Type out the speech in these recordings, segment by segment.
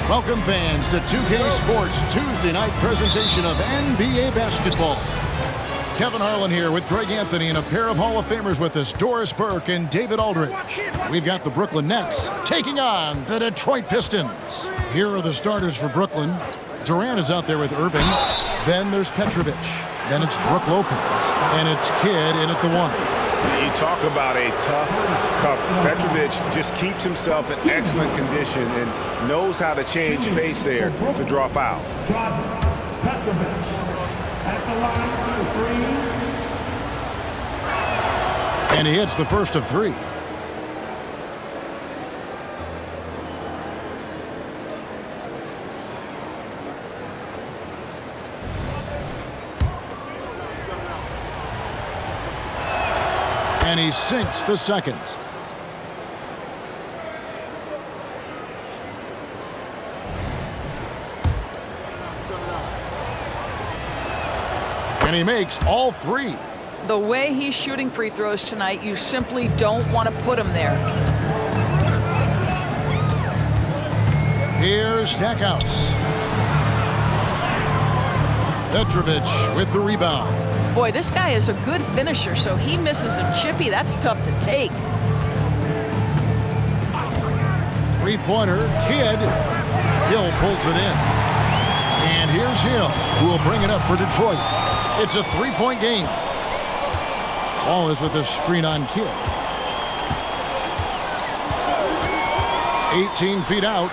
Welcome fans to 2K Sports Tuesday night presentation of NBA basketball. Kevin Harlan here with Greg Anthony and a pair of Hall of Famers with us, Doris Burke and David Aldridge. We've got the Brooklyn Nets taking on the Detroit Pistons. Here are the starters for Brooklyn. Durant is out there with Irving. Then there's Petrovic. Then it's Brook Lopez. And it's Kidd in at the 1. You talk about a tough Petrovic just keeps himself in excellent condition and knows how to change pace there to draw fouls. Petrovic at the line for 3. And he hits the first of 3. And he sinks the second. And he makes all 3. The way he's shooting free throws tonight, you simply don't want to put him there. Here's Stackhouse. Petrovic with the rebound. Boy, this guy is a good finisher, so he misses a chippy. That's tough to take. Three-pointer, Kidd. Hill pulls it in. And here's Hill, who will bring it up for Detroit. It's a 3-point game. Ball is with a screen on Kidd. 18 feet out.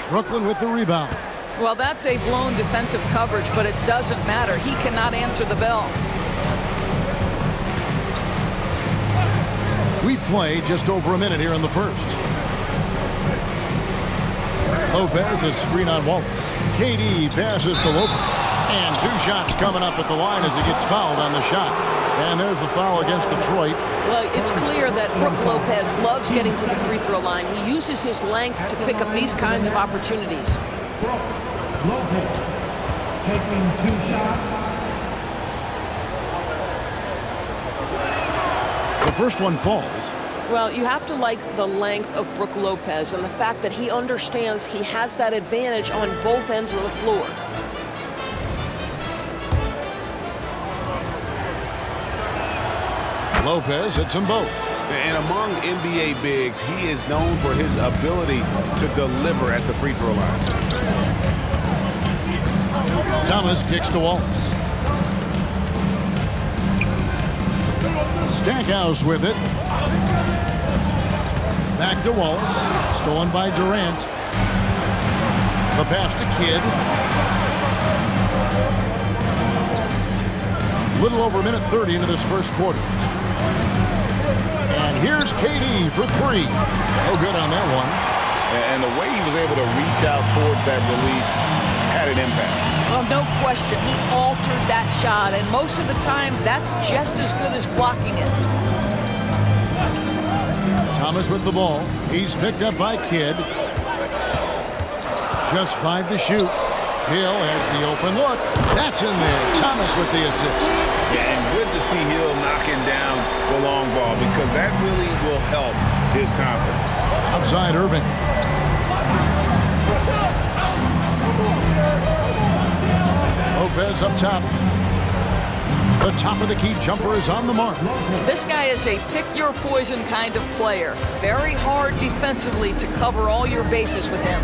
Brooklyn with the rebound. Well, that's a blown defensive coverage, but it doesn't matter. He cannot answer the bell. We play just over a minute here in the first. Lopez, a screen on Wallace. KD passes to Lopez. And 2 shots coming up at the line as he gets fouled on the shot. And there's the foul against Detroit. Well, it's clear that Brook Lopez loves getting to the free throw line. He uses his length to pick up these kinds of opportunities. Lopez taking 2 shots. The first one falls. Well, you have to like the length of Brook Lopez and the fact that he understands he has that advantage on both ends of the floor. Lopez hits them both. And among NBA bigs, he is known for his ability to deliver at the free throw line. Thomas kicks to Wallace. Stackhouse with it. Back to Wallace. Stolen by Durant. The pass to Kidd. Little over a minute 30 into this first quarter. And here's KD for 3. No good on that one. And the way he was able to reach out towards that release had an impact. Well, no question. He altered that shot, and most of the time, that's just as good as blocking it. Thomas with the ball. He's picked up by Kidd. Just 5 to shoot. Hill has the open look. That's in there. Thomas with the assist. Yeah, and good to see Hill knocking down the long ball because that really will help his confidence. Outside Irving. Lopez up top. The top of the key jumper is on the mark. This guy is a pick-your-poison kind of player. Very hard defensively to cover all your bases with him.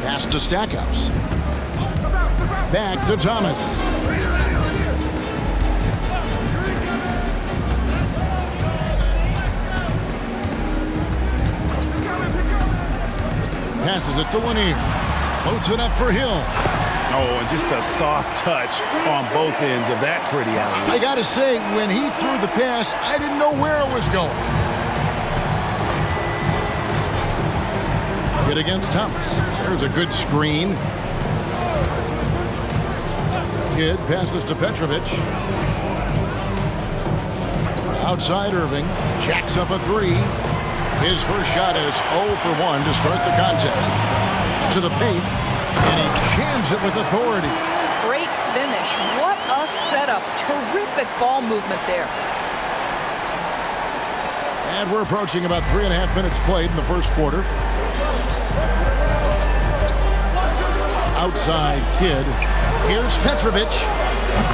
Pass to Stackhouse. Back to Thomas. Passes it to Lanier. Floats it up for Hill. Oh, and just a soft touch on both ends of that pretty alley. I got to say, when he threw the pass, I didn't know where it was going. Hit against Thomas. There's a good screen. Kidd passes to Petrovic. Outside Irving. Jacks up a 3. His first shot is 0 for 1 to start the contest. To the paint. And he jams it with authority. Great finish. What a setup. Terrific ball movement there. And we're approaching about 3.5 minutes played in the first quarter. outside Kidd. Here's Petrovic.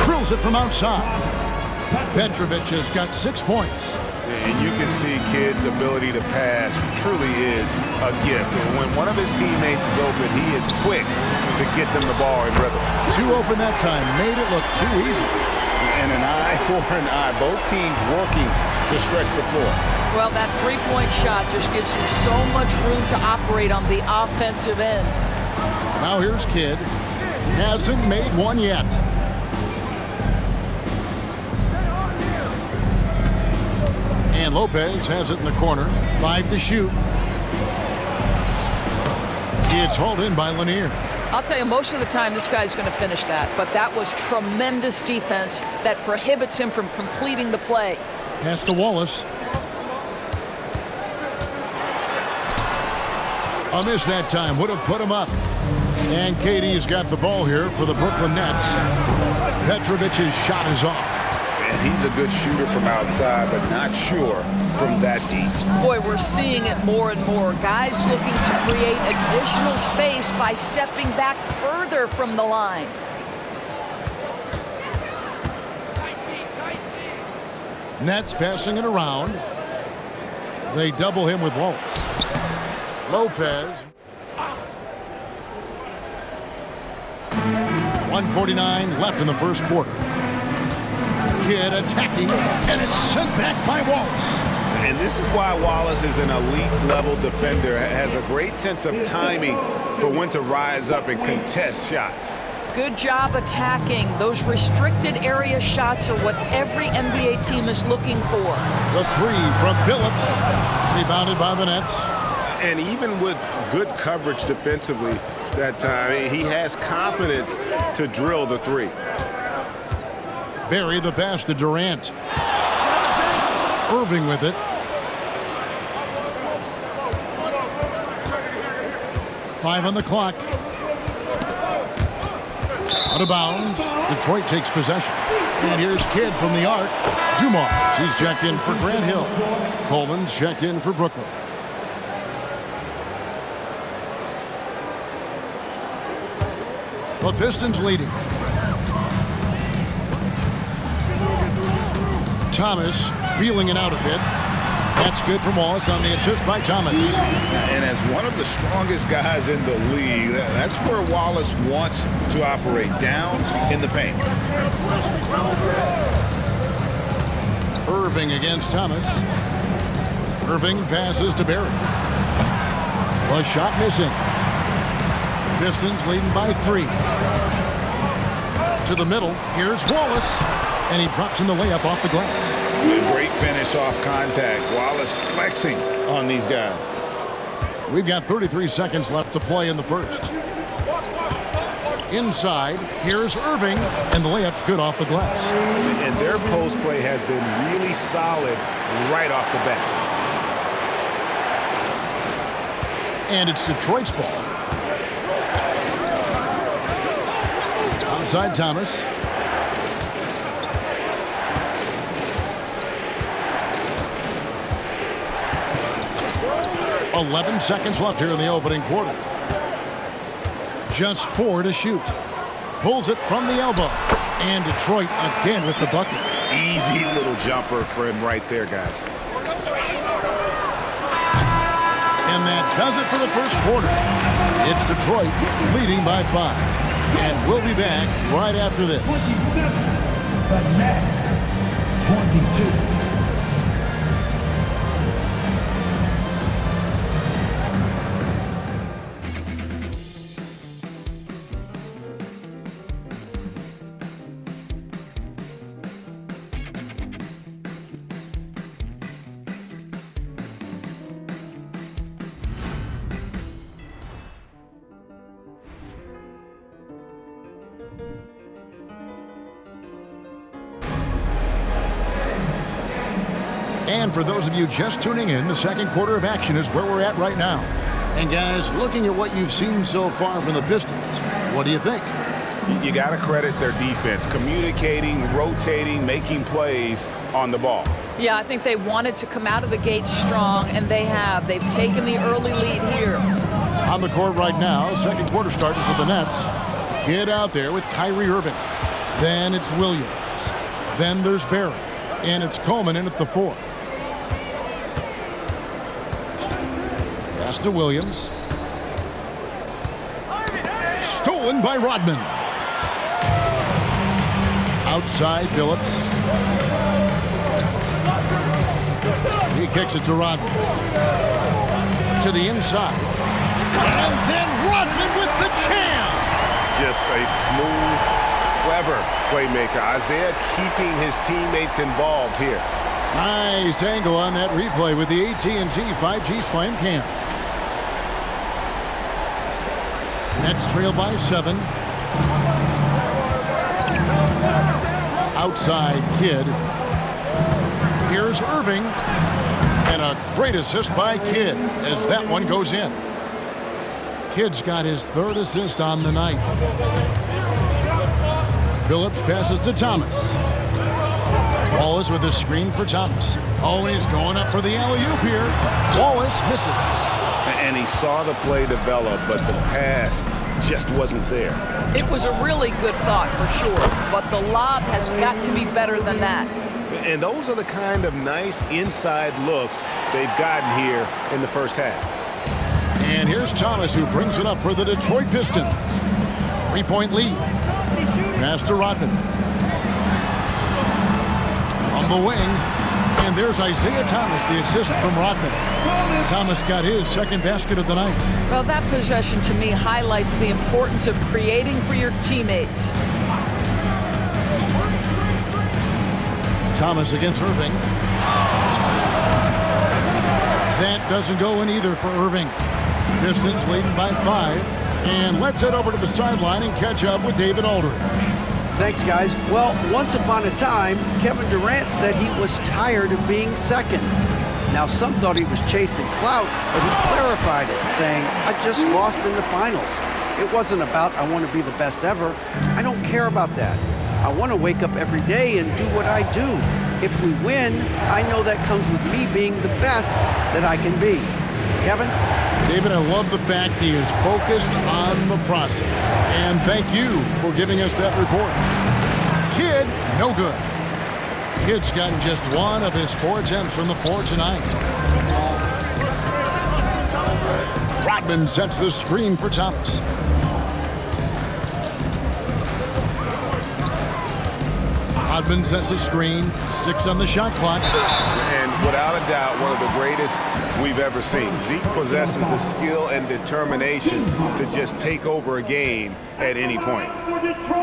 Drills it from outside. Petrovic has got 6 points. And you can see Kidd's ability to pass truly is a gift. And when one of his teammates is open, he is quick to get them the ball in rhythm. Too open that time. Made it look too easy. And an eye for an eye. Both teams working to stretch the floor. Well, that three-point shot just gives you so much room to operate on the offensive end. Now here's Kidd. Hasn't made one yet. And Lopez has it in the corner. 5 to shoot. It's hauled in by Lanier. I'll tell you, most of the time this guy's going to finish that, but that was tremendous defense that prohibits him from completing the play. Pass to Wallace. A miss that time. Would have put him up. And KD's got the ball here for the Brooklyn Nets. Petrovic's shot is off. And he's a good shooter from outside, but not sure from that deep. Boy, we're seeing it more and more. Guys looking to create additional space by stepping back further from the line. Nets passing it around. They double him with Wallace. Lopez. 1:49 left in the first quarter. Kidd attacking, and it's sent back by Wallace. And this is why Wallace is an elite-level defender, has a great sense of timing for when to rise up and contest shots. Good job attacking. Those restricted area shots are what every NBA team is looking for. The three from Billups, rebounded by the Nets. And even with good coverage defensively that time, he has confidence to drill the three. Barry the pass to Durant. Irving with it. Five on the clock. Out of bounds. Detroit takes possession. And here's Kidd from the arc. Dumars. He's checked in for Grant Hill. Coleman's checked in for Brooklyn. The Pistons leading. Thomas feeling it out a bit. That's good from Wallace on the assist by Thomas. And as one of the strongest guys in the league, that's where Wallace wants to operate, down in the paint. Irving against Thomas. Irving passes to Barry. A shot missing. Pistons leading by 3. To the middle. Here's Wallace. And he drops in the layup off the glass. Great finish off contact. Wallace flexing on these guys. We've got 33 seconds left to play in the first. Inside, here's Irving, and the layup's good off the glass. And their post play has been really solid right off the bat. And it's Detroit's ball. Outside Thomas. .11 seconds left here in the opening quarter. Just 4 to shoot. Pulls it from the elbow. And Detroit again with the bucket. Easy little jumper for him right there, guys. And that does it for the first quarter. It's Detroit leading by 5. And we'll be back right after this. 27. The Nets. 22. And for those of you just tuning in, the second quarter of action is where we're at right now. And guys, looking at what you've seen so far from the Pistons, what do you think? You got to credit their defense, communicating, rotating, making plays on the ball. Yeah, I think they wanted to come out of the gate strong, and they have. They've taken the early lead here. On the court right now, second quarter starting for the Nets. Kidd out there with Kyrie Irving. Then it's Williams. Then there's Barry. And it's Coleman in at the 4. Pass to Williams. Stolen by Rodman. Outside Phillips. He kicks it to Rodman. To the inside. And then Rodman with the jam. Just a smooth, clever playmaker. Isaiah keeping his teammates involved here. Nice angle on that replay with the AT&T 5G Slam Cam. Nets trail by 7. Outside Kidd. Here's Irving. And a great assist by Kidd as that one goes in. Kidd's got his 3rd assist on the night. Phillips passes to Thomas. Wallace with a screen for Thomas. Oh, he's going up for the alley-oop here. Wallace misses. And he saw the play develop, but the pass just wasn't there. It was a really good thought for sure, but the lob has got to be better than that. And those are the kind of nice inside looks they've gotten here in the first half. And here's Thomas, who brings it up for the Detroit Pistons. 3-point lead. Pass to Rodman. From the wing. And there's Isaiah Thomas, the assist from Rodman. Thomas got his 2nd basket of the night. Well, that possession to me highlights the importance of creating for your teammates. Thomas against Irving. That doesn't go in either for Irving. Pistons leading by 5. And let's head over to the sideline and catch up with David Aldridge. Thanks, guys. Well, once upon a time, Kevin Durant said he was tired of being second. Now, some thought he was chasing clout, but he clarified it, saying, I just lost in the finals. It wasn't about I want to be the best ever. I don't care about that. I want to wake up every day and do what I do. If we win, I know that comes with me being the best that I can be. Kevin? David, I love the fact he is focused on the process. And thank you for giving us that report. Kidd, no good. Kidd's gotten just 1 of his 4 attempts from the floor tonight. Rodman sets the screen for Thomas. Rodman sets a screen. 6 on the shot clock. And without a doubt, one of the greatest we've ever seen. Zeke possesses the skill and determination to just take over a game at any point.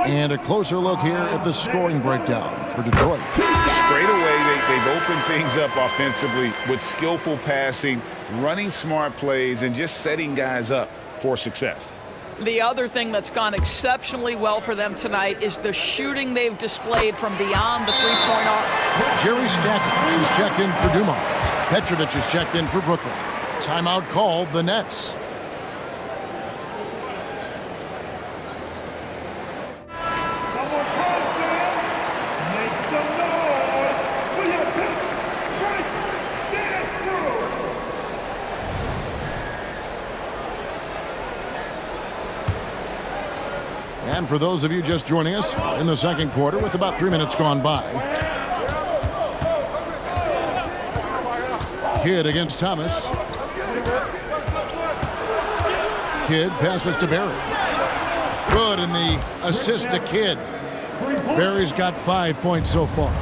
And a closer look here at the scoring breakdown for Detroit. Straight away, they've opened things up offensively with skillful passing, running smart plays, and just setting guys up for success. The other thing that's gone exceptionally well for them tonight is the shooting they've displayed from beyond the three-point arc. Jerry Stackhouse is checked in for Dumont. Petrovic is checked in for Brooklyn. Timeout called the Nets. And for those of you just joining us, in the 2nd quarter with about 3 minutes gone by. Kidd against Thomas. Kidd passes to Barry. Good, and the assist to Kidd. Barry's got 5 points so far.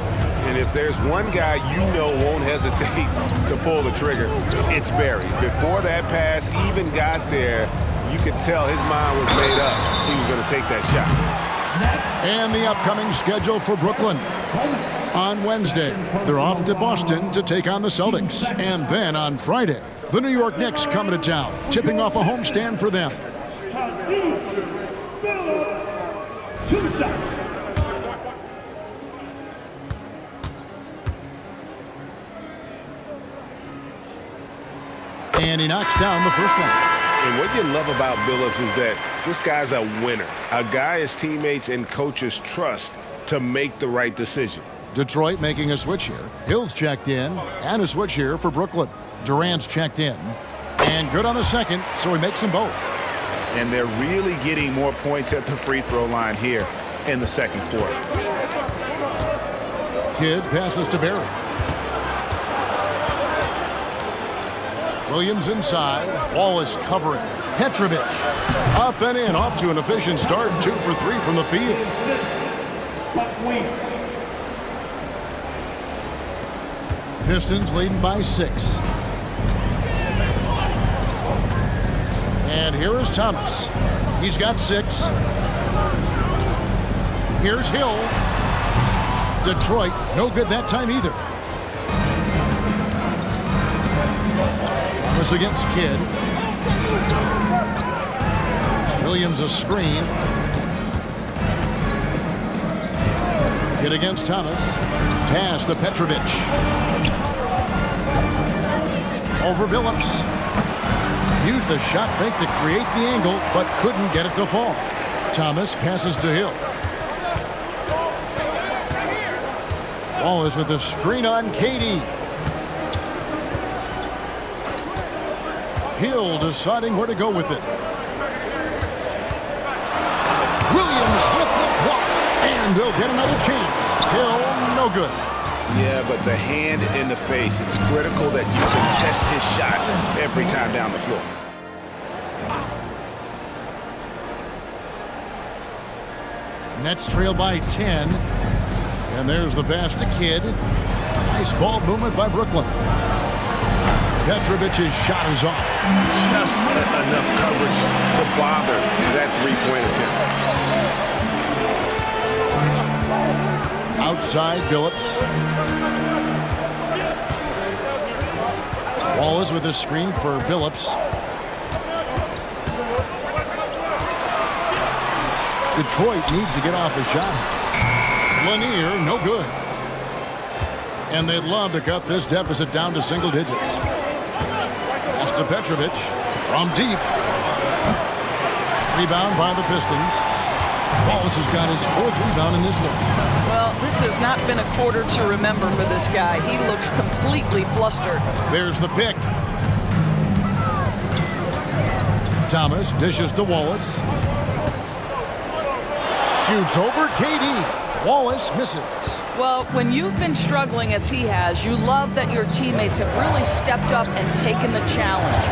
And if there's one guy you know won't hesitate to pull the trigger, it's Barry. Before that pass even got there, you could tell his mind was made up. He was going to take that shot. And the upcoming schedule for Brooklyn. On Wednesday, they're off to Boston to take on the Celtics. And then on Friday, the New York Knicks coming to town, tipping off a homestand for them. And he knocks down the first one. And what you love about Billups is that this guy's a winner. A guy his teammates and coaches trust to make the right decision. Detroit making a switch here. Hill's checked in, and a switch here for Brooklyn. Durant's checked in, and good on the second, so he makes them both. and they're really getting more points at the free throw line here in the second quarter. Kidd passes to Barry. Williams inside. Wallace covering. Petrovic up and in, off to an efficient start. 2 for 3 from the field. Pistons leading by 6. And here is Thomas. He's got 6. Here's Hill. Detroit, no good that time either. Thomas against Kidd. Williams a screen. Kidd against Thomas. Pass to Petrovic. Over Billups. Used the shot fake to create the angle, but couldn't get it to fall. Thomas passes to Hill. Wallace with a screen on KD. Hill deciding where to go with it. Williams with the block, and they'll get another chance. Hill, no good. Yeah, but the hand in the face, it's critical that you contest his shots every time down the floor. Nets trail by 10. And there's the pass to Kidd. Nice ball movement by Brooklyn. Petrovic's shot is off. Just enough coverage to bother that three-point attempt. Outside Billups. Wallace with a screen for Billups. Detroit needs to get off a shot. Lanier, no good. And they'd love to cut this deficit down to single digits. Pass to Petrovic from deep. Rebound by the Pistons. Wallace has got his 4th rebound in this one. Well, this has not been a quarter to remember for this guy. He looks completely flustered. There's the pick. Thomas dishes to Wallace. Shoots over KD. Wallace misses. Well, when you've been struggling as he has, you love that your teammates have really stepped up and taken the challenge.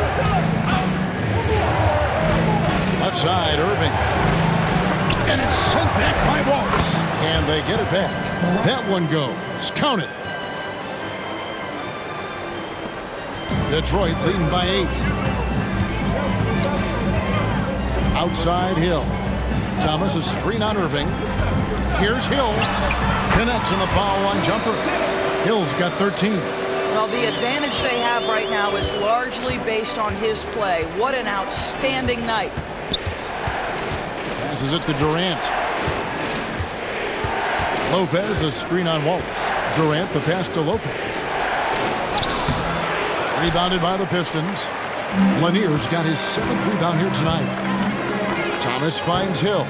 Left side, Irving. And it's sent back by Wallace. And they get it back. That one goes. Count it. Detroit leading by 8. Outside Hill. Thomas a screen on Irving. Here's Hill. Connects on the foul line jumper. Hill's got 13. Well, the advantage they have right now is largely based on his play. What an outstanding night. Passes it to Durant. Lopez a screen on Wallace. Durant the pass to Lopez. Rebounded by the Pistons. Lanier's got his 7th rebound here tonight. Thomas finds Hill.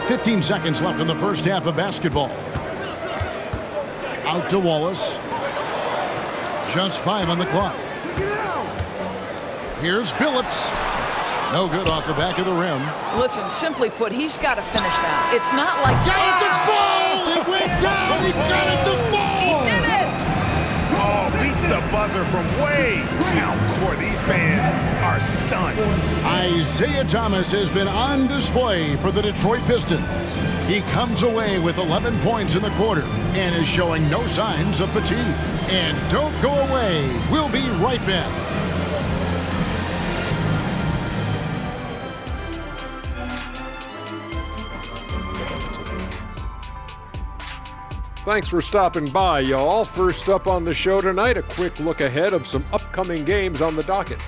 15 seconds left in the first half of basketball. Out to Wallace. Just 5 on the clock. Here's Billups. No good off the back of the rim. Listen, simply put, he's got to finish that. It's not like... Got it to fall! It went down! He got it to fall! He did it! Oh, beats the buzzer from way down court. These fans are stunned. Isaiah Thomas has been on display for the Detroit Pistons. He comes away with 11 points in the quarter and is showing no signs of fatigue. And don't go away. We'll be right back. Thanks for stopping by, y'all. First up on the show tonight, a quick look ahead of some upcoming games on the docket.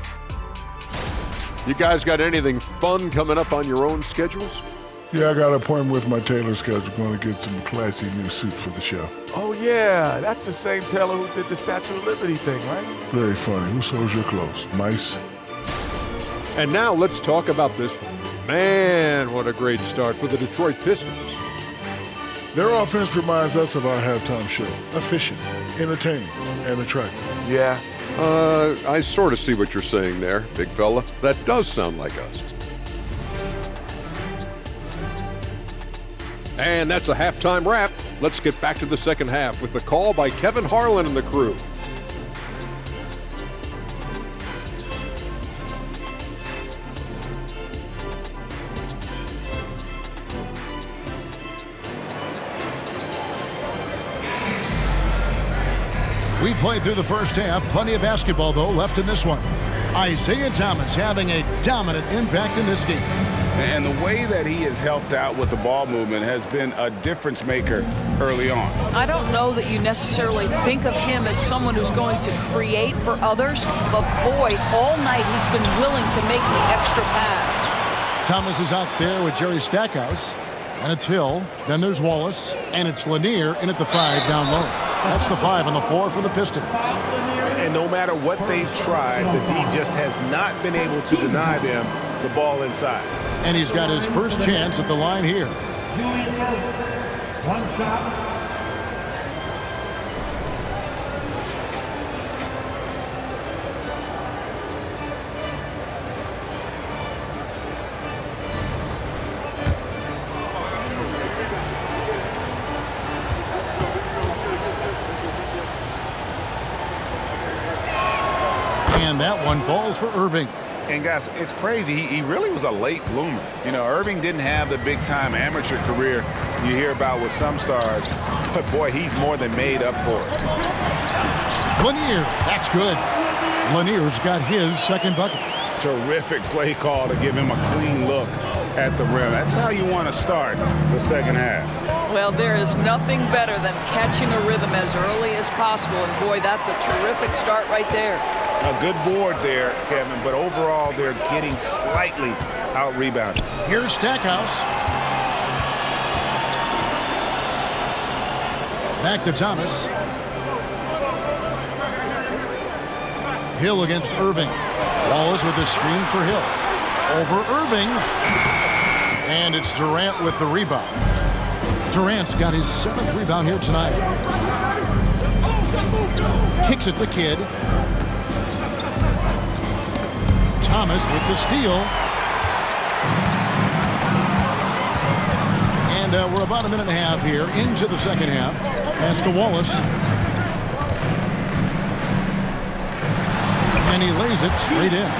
You guys got anything fun coming up on your own schedules? Yeah, I got an appointment with my tailor schedule. Going to get some classy new suits for the show. Oh, yeah. That's the same tailor who did the Statue of Liberty thing, right? Very funny. Who sews your clothes? Mice? And now let's talk about this one. Man, what a great start for the Detroit Pistons. Their offense reminds us of our halftime show. Efficient, entertaining, and attractive. Yeah, I sort of see what you're saying there, big fella. That does sound like us. And that's a halftime wrap. Let's get back to the second half with the call by Kevin Harlan and the crew. We played through the first half. Plenty of basketball, though, left in this one. Isaiah Thomas having a dominant impact in this game. And the way that he has helped out with the ball movement has been a difference maker early on. I don't know that you necessarily think of him as someone who's going to create for others, but boy, all night he's been willing to make the extra pass. Thomas is out there with Jerry Stackhouse, and it's Hill. Then there's Wallace, and it's Lanier in at the 5 down low. That's the 5 on the floor for the Pistons. And no matter what they've tried, the D just has not been able to deny them the ball inside. And he's got his first chance at the line here. One shot. And that one falls for Irving. And guys, it's crazy. He really was a late bloomer. You know, Irving didn't have the big-time amateur career you hear about with some stars, but boy, he's more than made up for it. Lanier, that's good. Lanier's got his second bucket. Terrific play call to give him a clean look at the rim. That's how you want to start the second half. Well, there is nothing better than catching a rhythm as early as possible, and boy, that's a terrific start right there. A good board there, Kevin, but overall they're getting slightly out-rebounded. Here's Stackhouse. Back to Thomas. Hill against Irving. Wallace with the screen for Hill. Over Irving. And it's Durant with the rebound. Durant's got his 7th rebound here tonight. Kicks at the kid. Thomas with the steal. And we're about a minute and a half here into the second half. Pass to Wallace. And he lays it straight in.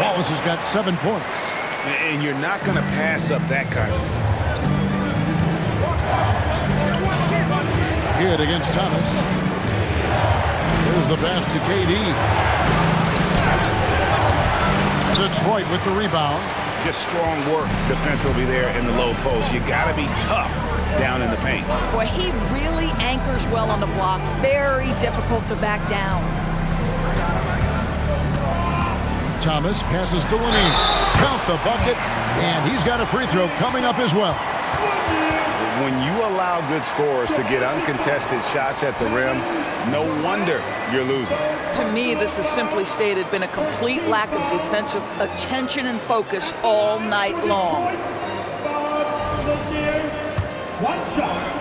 Wallace has got 7 points. And you're not going to pass up that kind of thing. Kidd against Thomas. Here's the pass to KD. Detroit with the rebound. Just strong work defensively there in the low post. You got to be tough down in the paint. Boy, he really anchors well on the block. Very difficult to back down. Thomas passes to Lanier. Count the bucket, and he's got a free throw coming up as well. When you allow good scorers to get uncontested shots at the rim, no wonder you're losing. To me, this has simply stated been a complete lack of defensive attention and focus all night long. One shot.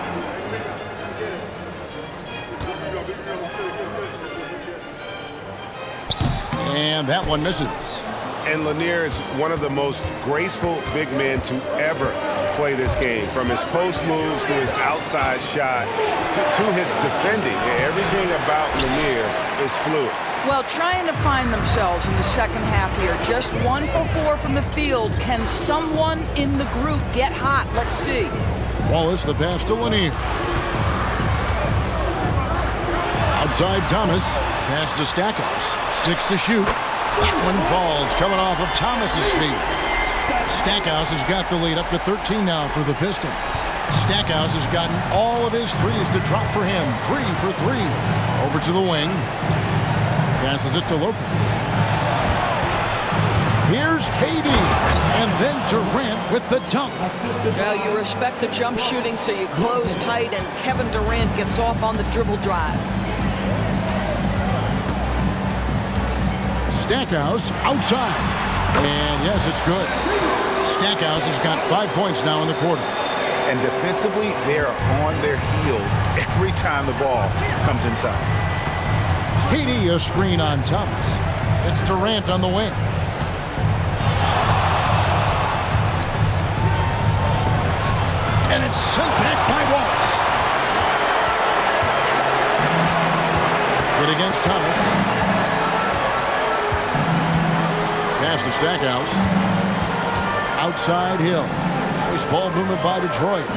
And that one misses. And Lanier is one of the most graceful big men to ever play this game. From his post moves to his outside shot to his defending. Everything about Lanier is fluid. Well, trying to find themselves in the second half here. Just 1 for 4 from the field. Can someone in the group get hot? Let's see. Wallace, the pass to Lanier. Outside Thomas. Pass to Stackhouse. 6 to shoot. That one falls, coming off of Thomas's feet. Stackhouse has got the lead up to 13 now for the Pistons. Stackhouse has gotten all of his threes to drop for him. 3 for 3. Over to the wing. Passes it to Lopez. Here's KD. And then Durant with the dunk. Well, you respect the jump shooting, so you close tight, and Kevin Durant gets off on the dribble drive. Stackhouse outside. And yes, it's good. Stackhouse has got 5 points now in the quarter. And defensively, they are on their heels every time the ball comes inside. KD a screen on Thomas. It's Durant on the wing. And it's sent back by Wallace. Good against Thomas. Pass to Stackhouse. Outside Hill. Nice ball movement by Detroit.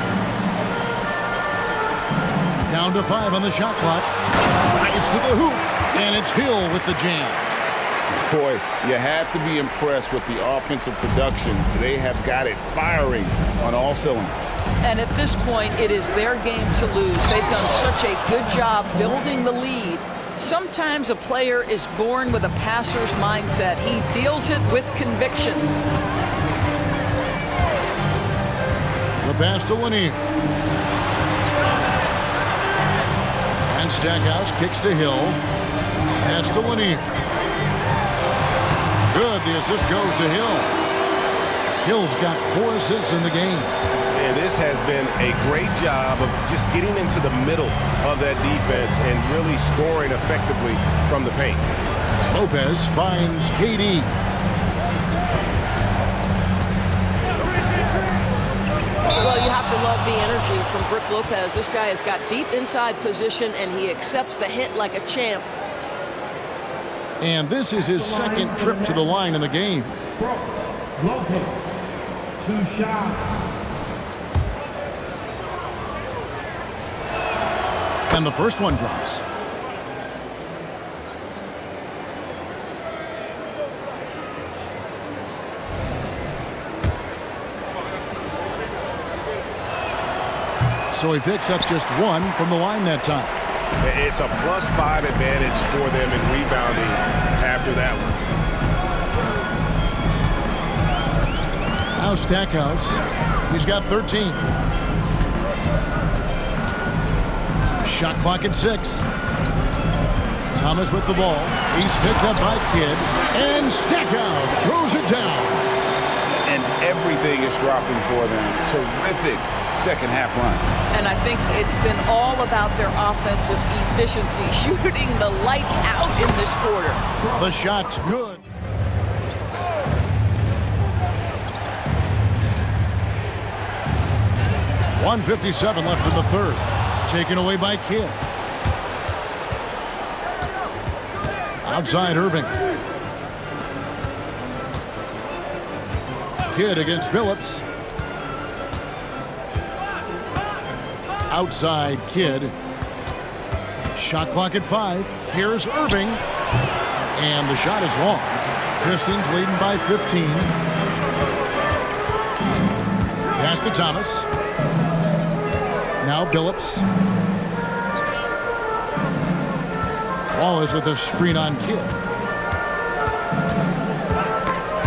Down to 5 on the shot clock. Drives to the hoop. And it's Hill with the jam. Boy, you have to be impressed with the offensive production. They have got it firing on all cylinders. And at this point, it is their game to lose. They've done such a good job building the lead. Sometimes a player is born with a passer's mindset. He deals it with conviction. The pass to Lanier. And Stackhouse kicks to Hill. Pass to Lanier. Good. The assist goes to Hill. Hill's got 4 assists in the game. And this has been a great job of just getting into the middle of that defense and really scoring effectively from the paint. Lopez finds KD. Well, you have to love the energy from Brook Lopez. This guy has got deep inside position, and he accepts the hit like a champ. And this is his second trip to the line in the game. Lopez, 2 shots. And the first one drops. So he picks up just 1 from the line that time. It's a +5 advantage for them in rebounding after that one. Now Stackhouse. He's got 13. Shot clock at 6. Thomas with the ball. He's picked up by Kidd. And Stackhouse throws it down. And everything is dropping for them. Terrific second half run. And I think it's been all about their offensive efficiency, shooting the lights out in this quarter. The shot's good. .157 left in the third. Taken away by Kidd. Outside Irving. Kidd against Billups. Outside Kidd. Shot clock at 5. Here's Irving. And the shot is long. Pistons leading by 15. Pass to Thomas. Now Billups. Wallace with a screen on Kidd.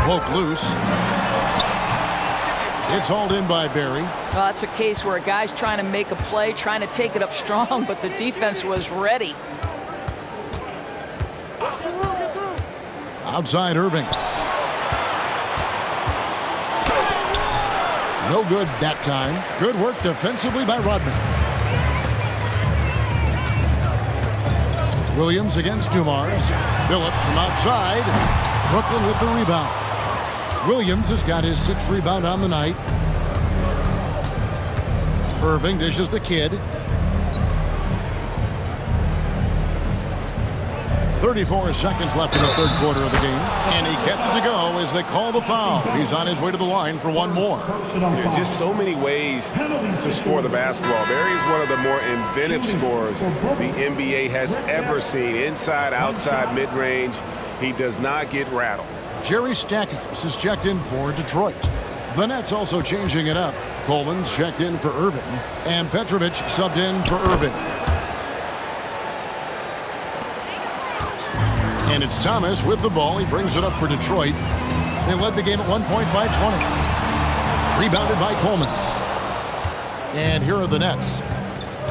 Poke loose. It's hauled in by Barry. Well, that's a case where a guy's trying to make a play, trying to take it up strong, but the defense was ready. Outside Irving. No good that time. Good work defensively by Rodman. Williams against Dumars. Billups from outside. Brooklyn with the rebound. Williams has got his 6th rebound on the night. Irving dishes the Kidd. 34 seconds left in the third quarter of the game. And he gets it to go as they call the foul. He's on his way to the line for one more. Just so many ways to score the basketball. Barry is one of the more inventive scorers the NBA has ever seen. Inside, outside, mid-range. He does not get rattled. Jerry Stackhouse is checked in for Detroit. The Nets also changing it up. Coleman's checked in for Irving. And Petrovic subbed in for Irving. And it's Thomas with the ball. He brings it up for Detroit. They led the game at one point by 20. Rebounded by Coleman. And here are the Nets.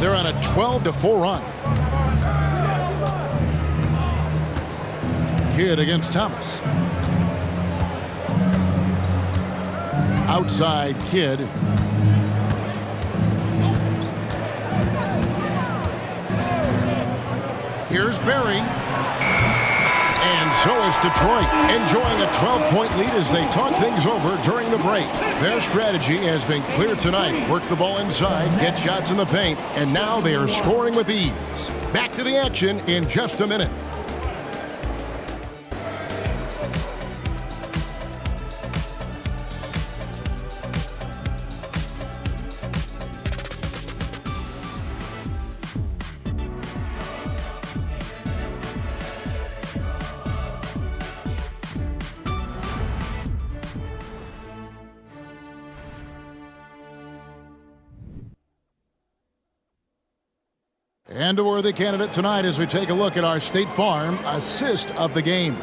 They're on a 12-4 run. Kidd against Thomas. Outside Kidd. Here's Barry. So is Detroit, enjoying a 12-point lead as they talk things over during the break. Their strategy has been clear tonight. Work the ball inside, get shots in the paint, and now they are scoring with ease. Back to the action in just a minute. And a worthy candidate tonight as we take a look at our State Farm assist of the game.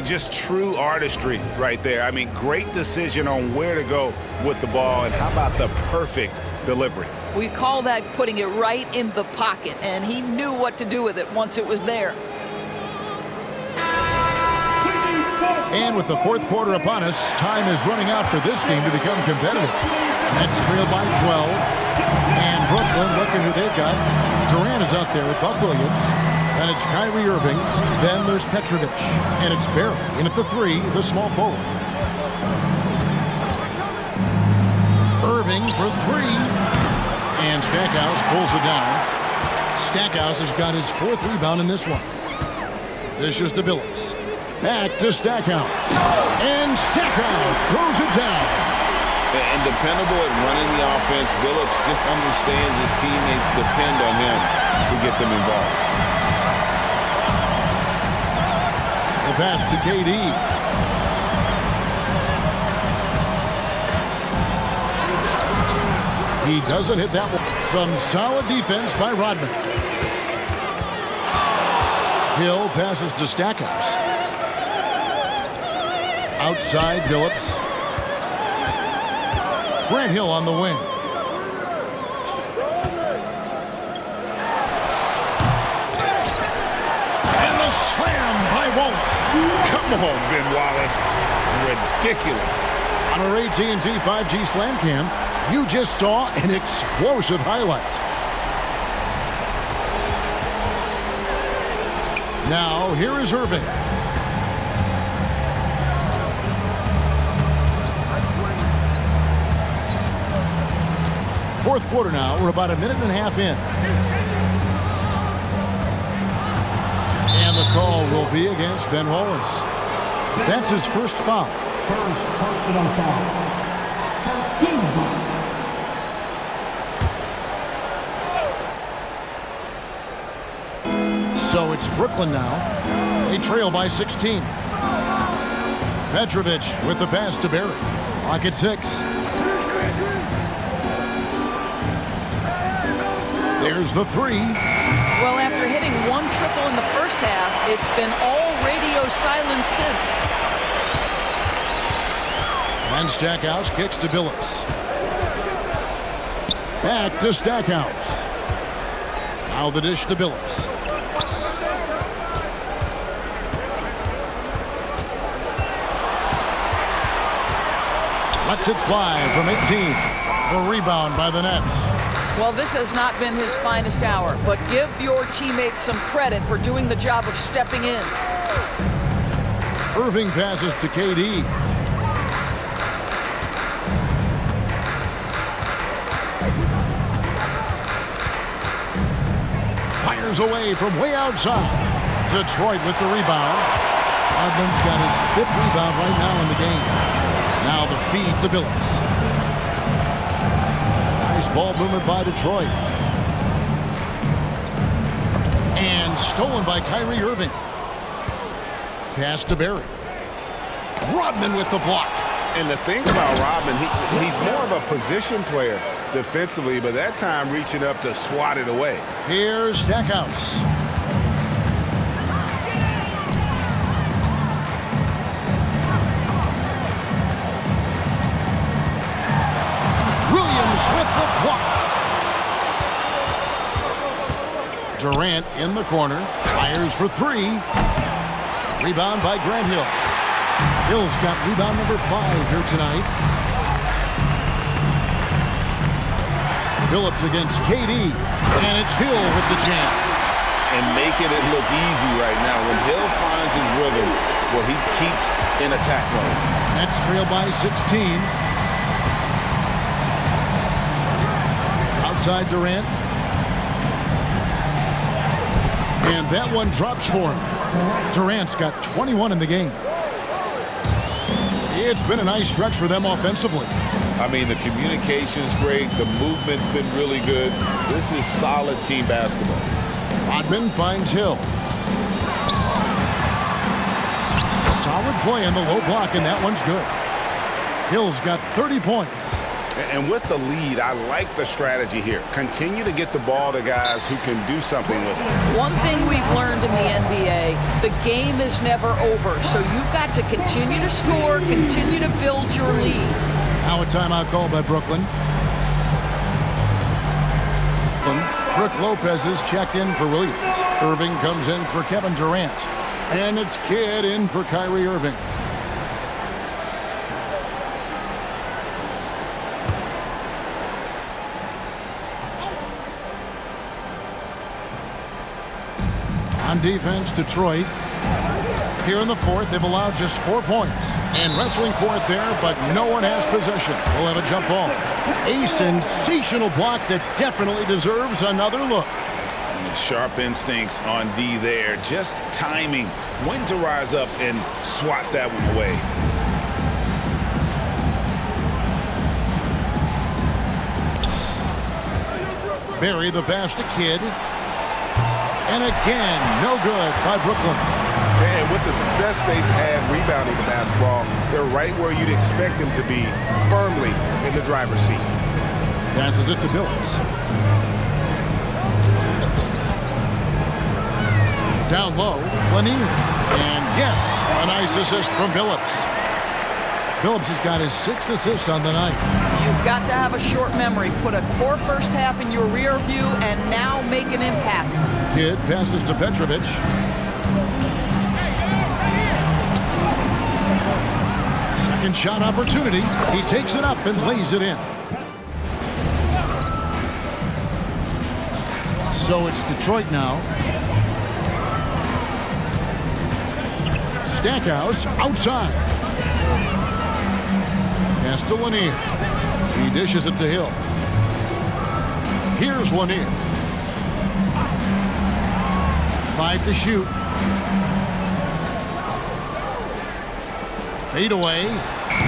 Just true artistry right there. I mean, great decision on where to go with the ball, and how about the perfect delivery? We call that putting it right in the pocket, and he knew what to do with it once it was there. And with the fourth quarter upon us, time is running out for this game to become competitive. Nets trail by 12. And Brooklyn, looking who they've got. Durant is out there with Buck Williams. And it's Kyrie Irving. Then there's Petrovic. And it's Barry. And at the 3, the small forward. Irving for 3. And Stackhouse pulls it down. Stackhouse has got his 4th rebound in this one. This is to Billups. Back to Stackhouse. And Stackhouse throws it down. And dependable at running the offense. Billups just understands his teammates depend on him to get them involved. The pass to KD. He doesn't hit that one. Some solid defense by Rodman. Hill passes to Stackhouse. Outside Billups. Grant Hill on the wing. And the slam by Wallace. Come on, Ben Wallace. Ridiculous. On our AT&T 5G Slam Cam, you just saw an explosive highlight. Now, here is Irving. Fourth quarter now. We're about a minute and a half in. And the call will be against Ben Wallace. That's his first foul. First personal foul. First team foul. So it's Brooklyn now. They trail by 16. Petrovic with the pass to Barry. Clock at 6. There's the 3. Well, after hitting 1 triple in the first half, it's been all radio silence since. And Stackhouse kicks to Billups. Back to Stackhouse. Now the dish to Billups. Lets it fly from 18. The rebound by the Nets. Well, this has not been his finest hour, but give your teammates some credit for doing the job of stepping in. Irving passes to KD. Fires away from way outside. Detroit with the rebound. Rodman's got his 5th rebound right now in the game. Now the feed to Billups. Nice ball movement by Detroit. And stolen by Kyrie Irving. Pass to Barry. Rodman with the block. And the thing about Rodman, he's more of a position player defensively, but that time reaching up to swat it away. Here's Stackhouse. With the block. Durant in the corner. Fires for 3. Rebound by Grant Hill. Hill's got rebound number 5 here tonight. Billups against KD. And it's Hill with the jam. and making it look easy right now. When Hill finds his rhythm, well, he keeps in attack mode. Nets trail by 16. Outside Durant. And that one drops for him. Durant's got 21 in the game. It's been a nice stretch for them offensively. I mean, the communication's great. The movement's been really good. This is solid team basketball. Rodman finds Hill. Solid play in the low block, and that one's good. Hill's got 30 points. And with the lead, I like the strategy here. Continue to get the ball to guys who can do something with it. One thing we've learned in the NBA, the game is never over. So you've got to continue to score, continue to build your lead. Now a timeout call by Brooklyn. Brook Lopez is checked in for Williams. Irving comes in for Kevin Durant. And it's Kidd in for Kyrie Irving. On defense, Detroit. Here in the fourth, they've allowed just 4 points. And wrestling for it there, but no one has possession. We'll have a jump ball. A sensational block that definitely deserves another look. And sharp instincts on D there. Just timing when to rise up and swat that one away. Barry the pass to Kidd. And again, no good by Brooklyn. And with the success they've had rebounding the basketball, they're right where you'd expect them to be, firmly in the driver's seat. Passes it to Billups. Down low, Lanier. And yes, a nice assist from Billups. Billups has got his 6th assist on the night. You've got to have a short memory. Put a poor first half in your rear view and now make an impact. Kidd passes to Petrovic. Second shot opportunity. He takes it up and lays it in. So it's Detroit now. Stackhouse outside. Pass to Lanier. He dishes it to Hill. Here's Lanier. 5 to shoot. Fade away.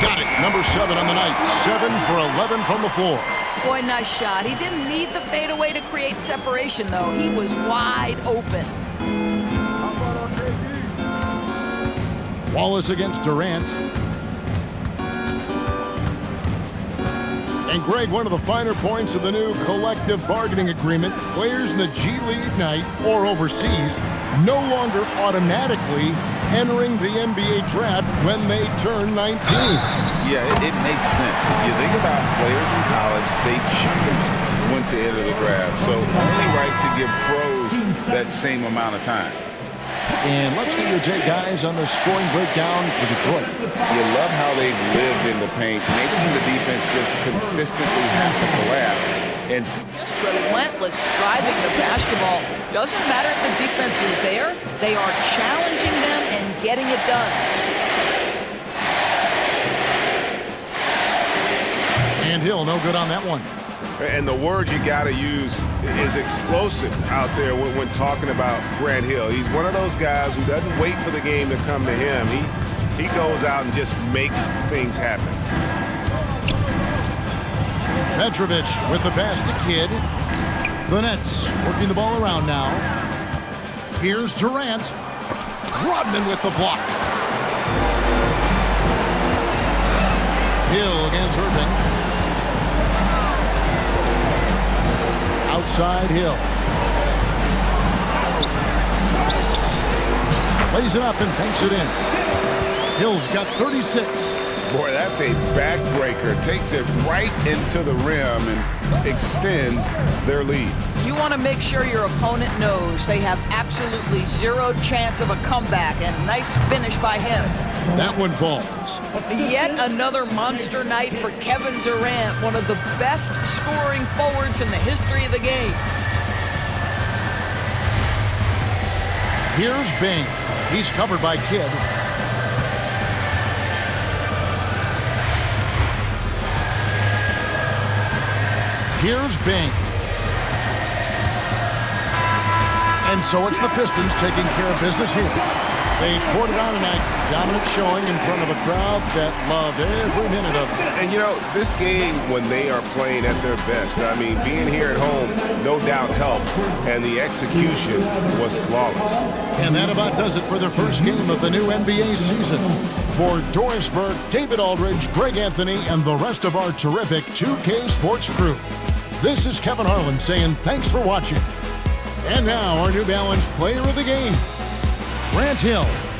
Got it. Number 7 on the night. 7 for 11 from the floor. Boy, nice shot. He didn't need the fadeaway to create separation, though. He was wide open. Wallace against Durant. And Greg, one of the finer points of the new collective bargaining agreement, players in the G League Ignite or overseas no longer automatically entering the NBA draft when they turn 19. Yeah, it makes sense. If you think about players in college, they choose when to enter the draft. So only right to give pros that same amount of time. And let's get your take, guys, on the scoring breakdown for Detroit. You love how they've lived in the paint, making the defense just consistently have to collapse. And just relentless driving the basketball. Doesn't matter if the defense is there. They are challenging them and getting it done. And Hill, no good on that one. And the word you got to use is explosive out there when talking about Grant Hill. He's one of those guys who doesn't wait for the game to come to him. He goes out and just makes things happen. Petrovic with the pass to Kidd. The Nets working the ball around now. Here's Durant. Rodman with the block. Hill against Irving. Outside Hill. Lays it up and banks it in. Hill's got 36. Boy, that's a backbreaker. Takes it right into the rim and extends their lead. You want to make sure your opponent knows they have absolutely zero chance of a comeback, and nice finish by him. That one falls. Yet another monster night for Kevin Durant, one of the best scoring forwards in the history of the game. Here's Bing. He's covered by Kidd. Here's Bing. And so it's the Pistons taking care of business here. They poured it on tonight. Dominant showing in front of a crowd that loved every minute of it. And, you know, this game, when they are playing at their best, I mean, being here at home, no doubt helps. And the execution was flawless. And that about does it for the first game of the new NBA season. For Doris Burke, David Aldridge, Greg Anthony, and the rest of our terrific 2K Sports crew, this is Kevin Harlan saying thanks for watching. And now our New Balance player of the game, Grant Hill.